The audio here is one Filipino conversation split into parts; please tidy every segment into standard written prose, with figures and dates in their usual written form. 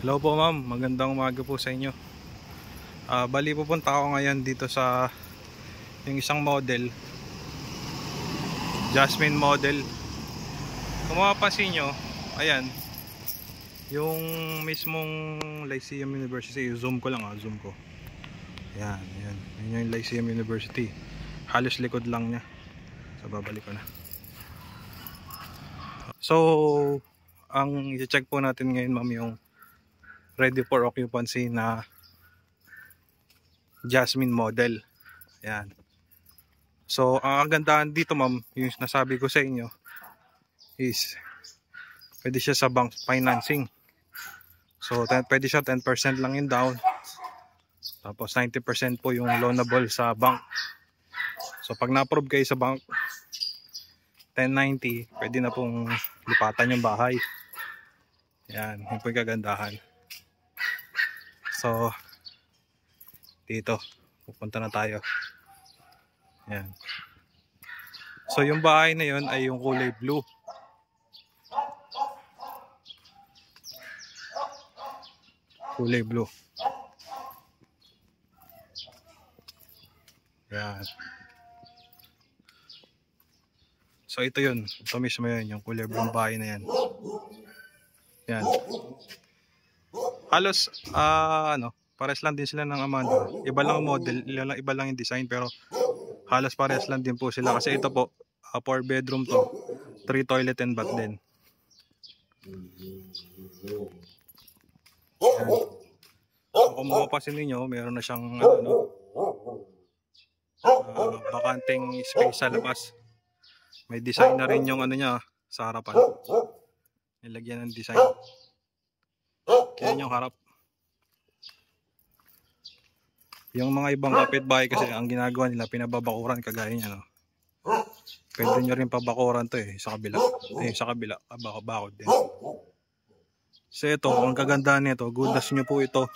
Hello po ma'am, magandang umaga po sa inyo. Bali pupunta ako ngayon dito sa yung isang model, Jasmine model. Kung mapapansin nyo, ayan, yung mismong Lyceum University. Zoom ko lang, zoom ko. Ayan, ayan, yun yung Lyceum University. Halos likod lang niya. So babalik ko na. So ang i-check po natin ngayon ma'am yung ready for occupancy na Jasmine model. Ayan. So ang kagandahan dito ma'am, yung nasabi ko sa inyo is pwede siya sa bank financing. So pwede siya 10% lang yung down, tapos 90% po yung loanable sa bank. So pag na-approve kayo sa bank 1090, pwede na pong lipatan yung bahay. Yan, yun po yung kagandahan. So dito pupunta na tayo. Yan. So yung bahay na yun ay yung kulay blue. Kulay blue. Yan. So ito yun. Ito mismo yun. Yung kulay blue bahay na yan. Yan. Halos pares lang din sila ng Amanda. Iba lang ang model, iba lang yung design, pero halos pares lang din po sila. Kasi ito po 4 bedroom to, 3 toilet and bath din. Yan. So kung mapapansin ninyo, meron na siyang bakanteng space sa labas. May design na rin yung niya sa harapan. Nilagyan ng design. Kaya yung harap. Yung mga ibang kapitbahay kasi ang ginagawa nila, pinababakuran kagaya niya, no? Pwede nyo rin pabakuran to sa kabila. Sa kabila, bakod din. So ito, ang kagandahan nito, goodas nyo po ito.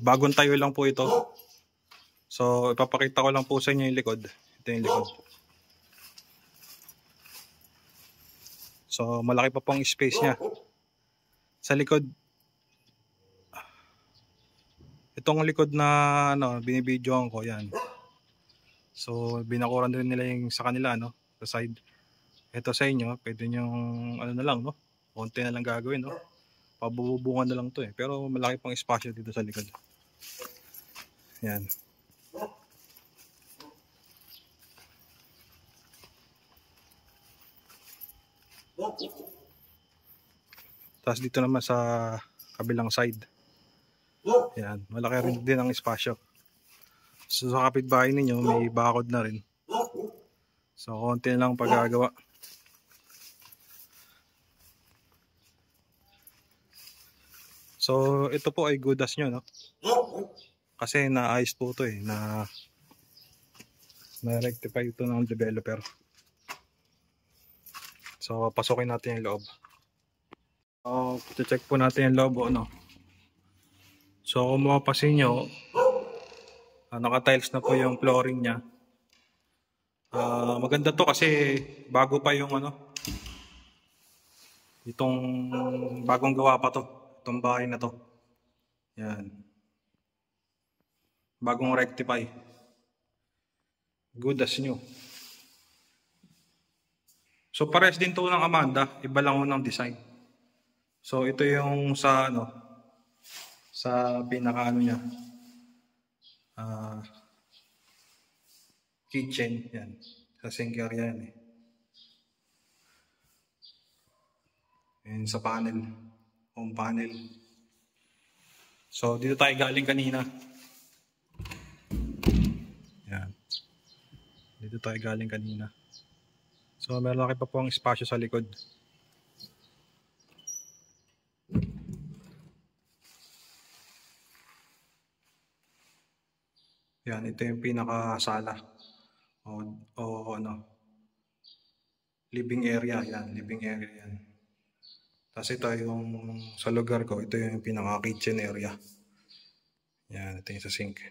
Bagong tayo lang po ito. So ipapakita ko lang po sa inyo yung likod. Ito yung likod. So malaki pa pong space niya. Sa likod, itong likod na binibidyoan ko, yan. So binakuran din nila yung sa kanila, sa side. Ito sa inyo, pwede nyo na lang, konti na lang gagawin, pabubungan na lang to pero malaki pang espasyo dito sa likod. Yan. Tapos dito naman sa kabilang side, yan, malaki rin din ang espasyo. So sa kapitbahay ninyo may bakod na rin. So konti na lang paggagawa. So ito po ay goodas nyo, kasi naayos po ito na-rectify ito ng developer. So pasukin natin yung loob. Check po natin yung loob, So kung mapapansin nyo, naka-tiles na po yung flooring nya. Maganda to kasi bago pa yung itong bagong gawa pa to, itong bahay na to. Yan. Bagong rectify. Good as new. So pares din to ng Amanda, iba lang ng design. So ito yung sa sa pinaka niya. Kitchen, yan. Sa sink area yan And sa panel, home panel. So dito tayo galing kanina. Yan. Dito tayo galing kanina. So meron laki pa po ang espasyo sa likod. Yan, ito yung pinaka-sala. Living area, yan, living area yan. Tapos ito yung sa lugar ko, ito yung pinaka-kitchen area. Yan. Yan, ito yung sa sink.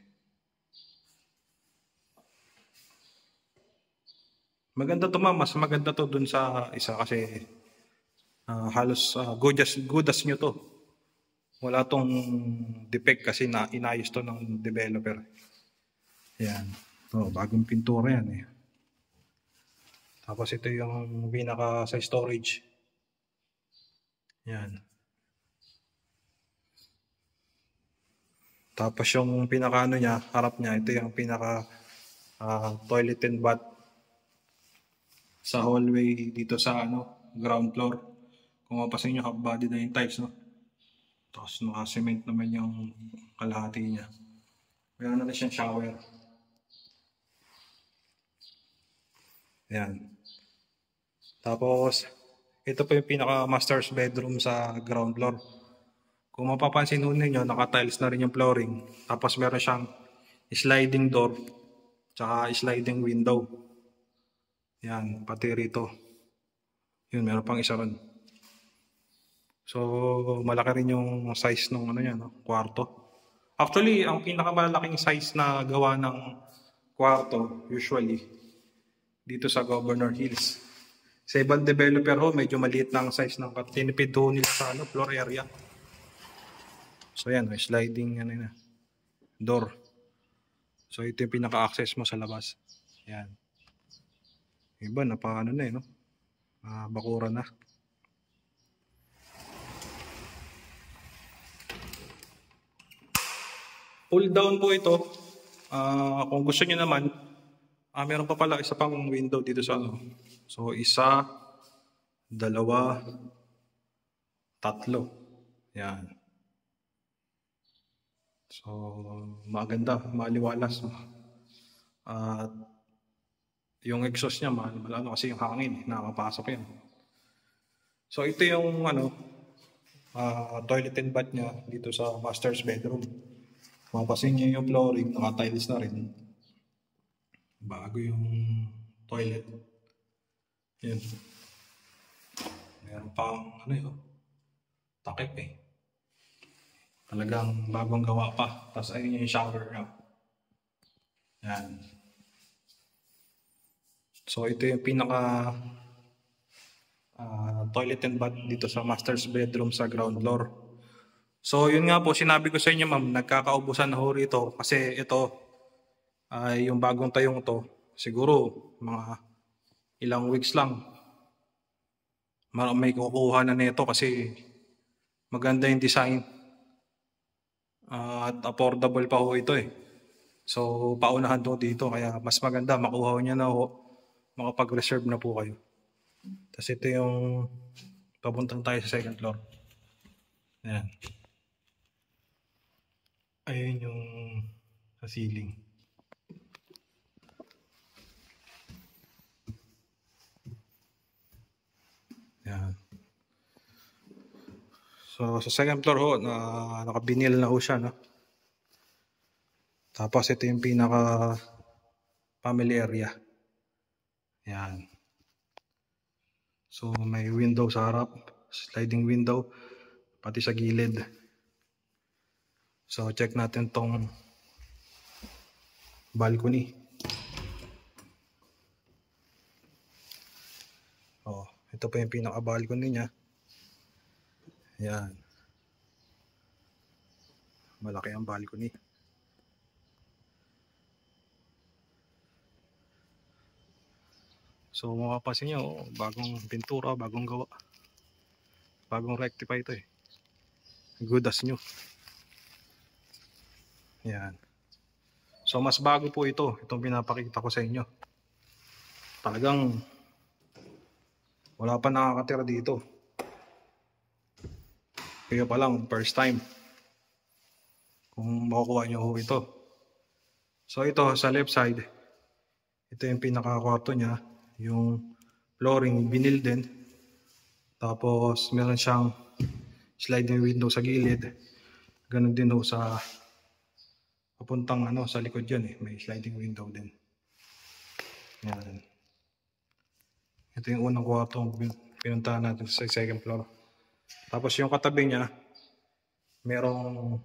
Maganda to ma'am, mas maganda to dun sa isa kasi halos good as nyo to. Wala tong defect kasi na inayos to ng developer. Yan. Oh, bagong pintura yan eh. Tapos ito yung pinaka sa storage. Yan. Tapos yung pinaka ano niya, harap niya, ito yung pinaka toilet and bath sa hallway dito sa ground floor. Kung mapasin nyo, half body na yung tiles, no? Tapos naka-cement naman yung kalahati niya. Meron na siyang shower. Yan. Tapos, ito po yung pinaka-master's bedroom sa ground floor. Kung mapapansin ho ninyo, naka-tiles na rin yung flooring. Tapos meron siyang sliding door, tsaka sliding window. Yan, pati rito. Yun, meron pang isa ron. So, malaki rin yung size ng kwarto. Actually, ang pinakamalaking size na gawa ng kwarto, usually, dito sa Governor Hills. Sa ibang developer ho, medyo maliit lang ang size ng tinipid ho nila sa floor area. So, yan, may sliding door. So, ito yung pinaka-access mo sa labas. Yan. Iba, napaano na bakura na. Pull down po ito. Kung gusto niyo naman, meron pa pala isa pang window dito sa So, isa, dalawa, tatlo. Yan. So, maganda, maliwalas. At yung exhaust niya, malano kasi yung hangin, nakapasok yan. So, ito yung toilet and bath niya dito sa master's bedroom. Mapasin niyo yung flooring, naka-tiles na rin. Bago yung toilet. Yan. Meron pang takip eh. Talagang bagong gawa pa. Tapos ayun yung shower niya. Yan. So ito yung pinaka toilet and bath dito sa master's bedroom sa ground floor. So yun nga po, sinabi ko sa inyo ma'am, nagkakaubusan na ho rito kasi ito ay yung bagong tayong to. Siguro mga ilang weeks lang may kukuha na nito kasi maganda yung design at affordable pa ho ito eh. So paunahan to dito kaya mas maganda makuha niya na ho, makapag-reserve na po kayo. Tapos ito yung papuntang tayo sa second floor. Ayan. Ayun yung sa ceiling. Ayan. So sa second floor ho, nakabinil na ho siya. No? Tapos ito yung pinaka family area. Ayan. So may window sa harap, sliding window, pati sa gilid. So check natin tong balcony. Oh, ito pa yung pinaka balcony niya. Ayan. Malaki ang balcony. So mapapansin nyo, bagong pintura, bagong gawa. Bagong rectify ito eh. Good as new. Yan. So mas bago po ito. Itong pinapakita ko sa inyo. Talagang wala pa nakakatira dito. Kaya pa lang, first time. Kung makukuha nyo ho ito. So ito sa left side. Ito yung pinaka-kwarto niya. Yung flooring, vinyl din. Tapos meron siyang sliding window sa gilid. Ganon din ho sa papuntang sa likod yan eh. May sliding window din. Yan. Ito yung unang kwarto pinuntahan natin sa second floor. Tapos yung katabi niya, merong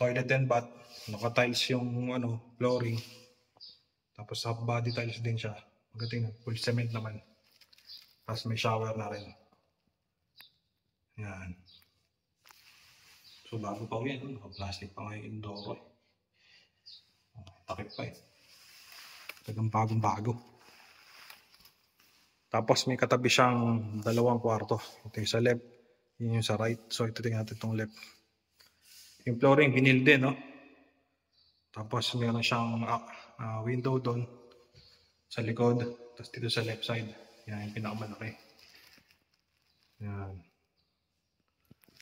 toilet and bath. Naka-tiles yung flooring. Tapos half body tiles din siya. Magating, full cement naman. Tapos may shower na rin. Yan. So bago pa yan, plastic pa nga yung indoor. Takip pa eh. Tagang bagong-bago. Tapos may katabi siyang 2 kwarto. Ito yung sa left, yun yung sa right. So ito tingnan natin itong left. Yung flooring, vinyl din, no? Tapos meron siyang window doon sa likod. Tapos dito sa left side, yan yung pinakamalaki. Yan.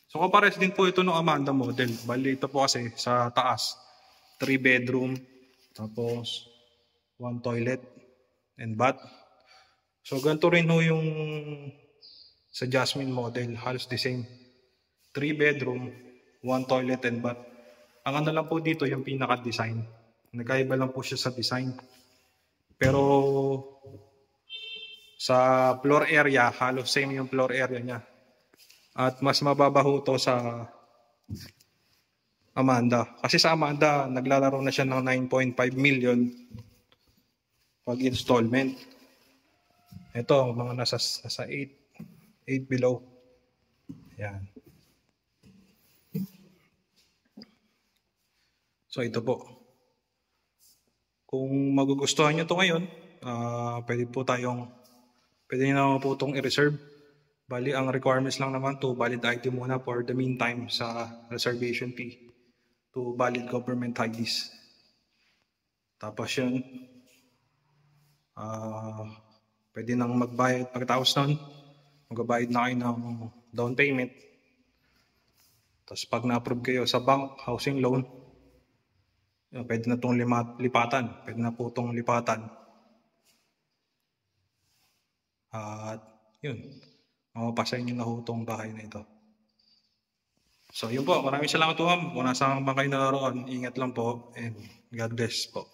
So kapares din po ito ng Amanda model. Bali ito po kasi sa taas, 3 bedroom, tapos 1 toilet and bath. So ganito rin ho yung sa Jasmine model, halos the same. 3 bedroom, 1 toilet and bath. Ang ano lang po dito yung pinaka-design. Nagkaiba lang po siya sa design. Pero sa floor area, halos same yung floor area niya. At mas mababaho to sa Amanda. Kasi sa Amanda, naglalaro na siya ng 9.5 million pag installment. Ito, mga nasa 8 below. Yan. So ito po. Kung magugustuhan nyo to ngayon, pwede nyo naman po itong i-reserve. Bali, ang requirements lang naman to valid ID muna for the meantime sa reservation fee to valid government IDs. Tapos yun, pwede nang magbayad pagkatapos nun, magbabayad na kayo ng down payment. Tapos pag na-approve kayo sa bank, housing loan, pwede na itong lipatan. Pwede na po itong lipatan. At yun, mapapasa nyo na ho itong bahay na ito. So yun po, maraming salamat po ma'am. Kung nasaan bang kayo naroon, ingat lang po and God bless po.